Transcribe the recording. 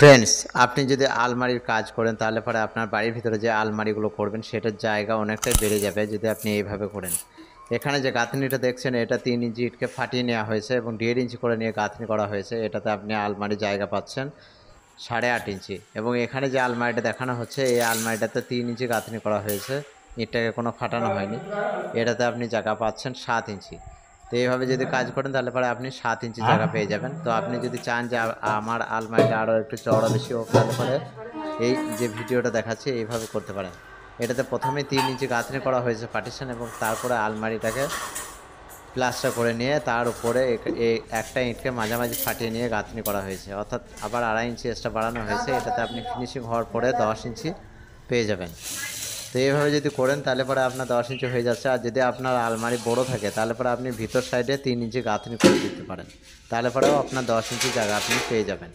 Friends, আপনি যদি আলমারির কাজ করেন তাহলে পরে আপনার বাড়ির ভিতরে যে আলমারিগুলো করবেন সেটার জায়গা অনেকটাই বেড়ে যাবে যদি আপনি এইভাবে করেন। এখানে যে গাঁথনিটা দেখছেন এটা 3 ইঞ্চি ইটকে ফাটিয়ে নেওয়া হয়েছে এবং 1.5 ইঞ্চি করে নিয়ে গাঁথনি করা হয়েছে। এটাতে আপনি আলমারির জায়গা পাচ্ছেন 8.5 ইঞ্চি, এবং এখানে যে আলমারিটা দেখানো হচ্ছে এই আলমারিটাতে 3 ইঞ্চি গাঁথনি করা হয়েছে, ইটটাকে কোনো ফাটানো হয়নি। এটাতে আপনি জায়গা পাচ্ছেন 7 ইঞ্চি। তো এইভাবে যদি কাজ করেন তাহলে পরে আপনি 7 ইঞ্চি জায়গা পেয়ে যাবেন। তো আপনি যদি চান যে আমার আলমারিটা আরও একটু চওড়া বেশি হোক তাহলে পরে এই যে ভিডিওটা দেখাচ্ছি এইভাবে করতে পারেন। এটাতে প্রথমেই 3 ইঞ্চি গাঁথনি করা হয়েছে পার্টিশন, এবং তারপরে আলমারিটাকে প্লাস্টার করে নিয়ে তার উপরে এই একটা ইঁটকে মাঝামাঝি ফাটিয়ে নিয়ে গাঁথনি করা হয়েছে, অর্থাৎ আবার 2.5 ইঞ্চি এক্সট্রা বাড়ানো হয়েছে। এটাতে আপনি ফিনিশিং হওয়ার পরে 10 ইঞ্চি পেয়ে যাবেন। তো এইভাবে যদি করেন তাহলে পরে আপনার 10 ইঞ্চি হয়ে যাচ্ছে। আর যদি আপনার আলমারি বড় থাকে তাহলে পরে আপনি ভিতর সাইডে 3 ইঞ্চি গাঁথনি করে দিতে পারেন, তাহলে পরেও আপনার 10 ইঞ্চি জায়গা আপনি পেয়ে যাবেন।